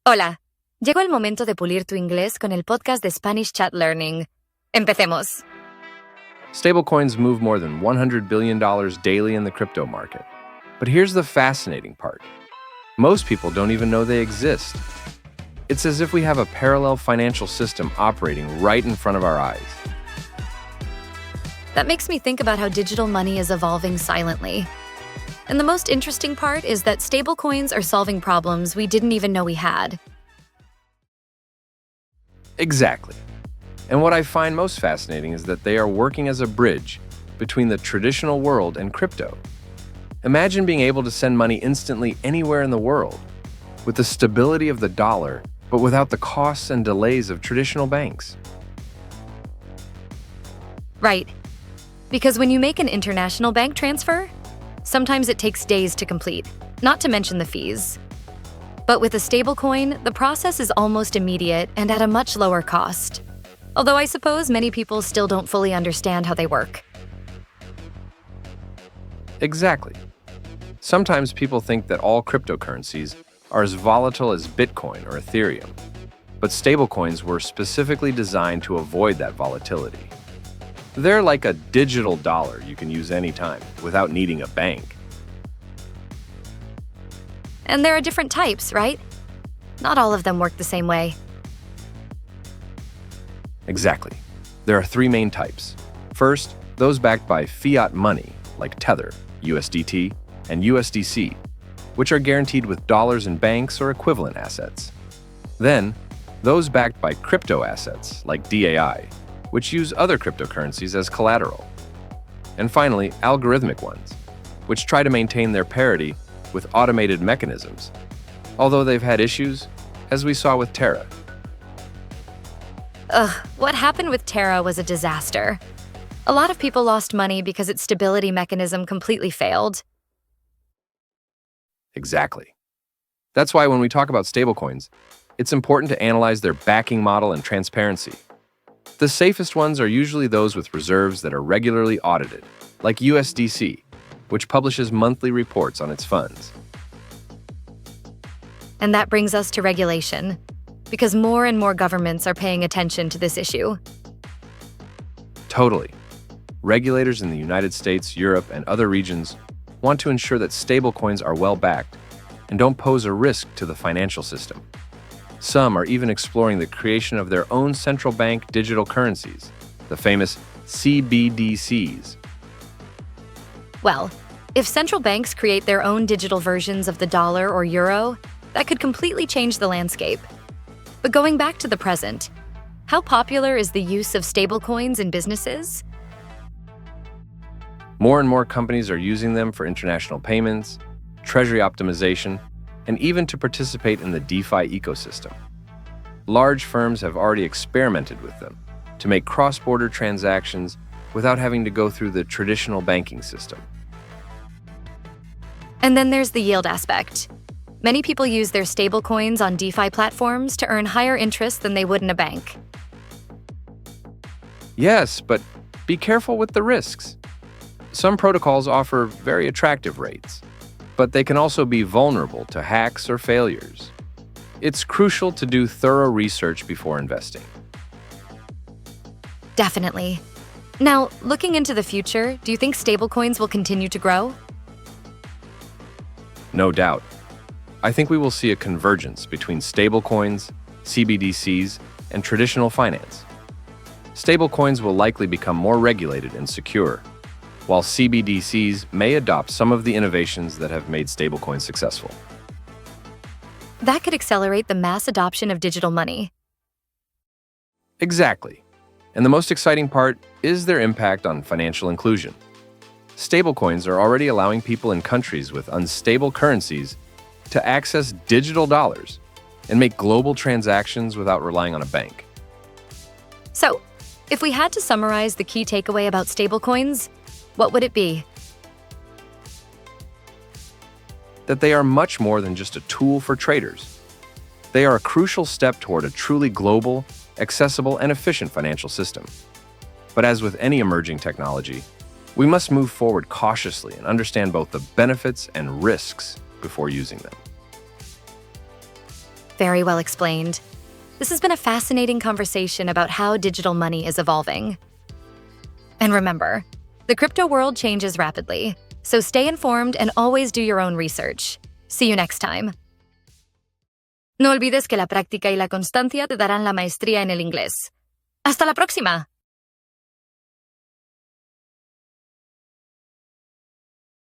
Hola, llegó el momento de pulir tu inglés con el podcast de Spanish Chat Learning. Empecemos. Stablecoins move more than $100 billion daily in the crypto market. But here's the fascinating part. Most people don't even know they exist. It's as if we have a parallel financial system operating right in front of our eyes. That makes me think about how digital money is evolving silently. And the most interesting part is that stablecoins are solving problems we didn't even know we had. Exactly. And what I find most fascinating is that they are working as a bridge between the traditional world and crypto. Imagine being able to send money instantly anywhere in the world, with the stability of the dollar, but without the costs and delays of traditional banks. Right. Because when you make an international bank transfer, sometimes it takes days to complete, not to mention the fees. But with a stablecoin, the process is almost immediate and at a much lower cost. Although I suppose many people still don't fully understand how they work. Exactly. Sometimes people think that all cryptocurrencies are as volatile as Bitcoin or Ethereum, but stablecoins were specifically designed to avoid that volatility. They're like a digital dollar you can use anytime without needing a bank. And there are different types, right? Not all of them work the same way. Exactly. There are three main types. First, those backed by fiat money, like Tether, USDT, and USDC, which are guaranteed with dollars in banks or equivalent assets. Then, those backed by crypto assets, like DAI, which use other cryptocurrencies as collateral. And finally, algorithmic ones, which try to maintain their parity with automated mechanisms, although they've had issues, as we saw with Terra. What happened with Terra was a disaster. A lot of people lost money because its stability mechanism completely failed. Exactly. That's why when we talk about stablecoins, it's important to analyze their backing model and transparency. The safest ones are usually those with reserves that are regularly audited, like USDC, which publishes monthly reports on its funds. And that brings us to regulation, because more and more governments are paying attention to this issue. Totally. Regulators in the United States, Europe, and other regions want to ensure that stablecoins are well-backed and don't pose a risk to the financial system. Some are even exploring the creation of their own central bank digital currencies, the famous CBDCs. Well, if central banks create their own digital versions of the dollar or euro, that could completely change the landscape. But going back to the present, how popular is the use of stablecoins in businesses? More and more companies are using them for international payments, treasury optimization, and even to participate in the DeFi ecosystem. Large firms have already experimented with them to make cross-border transactions without having to go through the traditional banking system. And then there's the yield aspect. Many people use their stablecoins on DeFi platforms to earn higher interest than they would in a bank. Yes, but be careful with the risks. Some protocols offer very attractive rates, but they can also be vulnerable to hacks or failures. It's crucial to do thorough research before investing. Definitely. Now, looking into the future, do you think stablecoins will continue to grow? No doubt. I think we will see a convergence between stablecoins, CBDCs, and traditional finance. Stablecoins will likely become more regulated and secure, while CBDCs may adopt some of the innovations that have made stablecoins successful. That could accelerate the mass adoption of digital money. Exactly. And the most exciting part is their impact on financial inclusion. Stablecoins are already allowing people in countries with unstable currencies to access digital dollars and make global transactions without relying on a bank. So, if we had to summarize the key takeaway about stablecoins, what would it be? That they are much more than just a tool for traders. They are a crucial step toward a truly global, accessible, and efficient financial system. But as with any emerging technology, we must move forward cautiously and understand both the benefits and risks before using them. Very well explained. This has been a fascinating conversation about how digital money is evolving. And remember, the crypto world changes rapidly, so stay informed and always do your own research. See you next time. No olvides que la práctica y la constancia te darán la maestría en el inglés. ¡Hasta la próxima!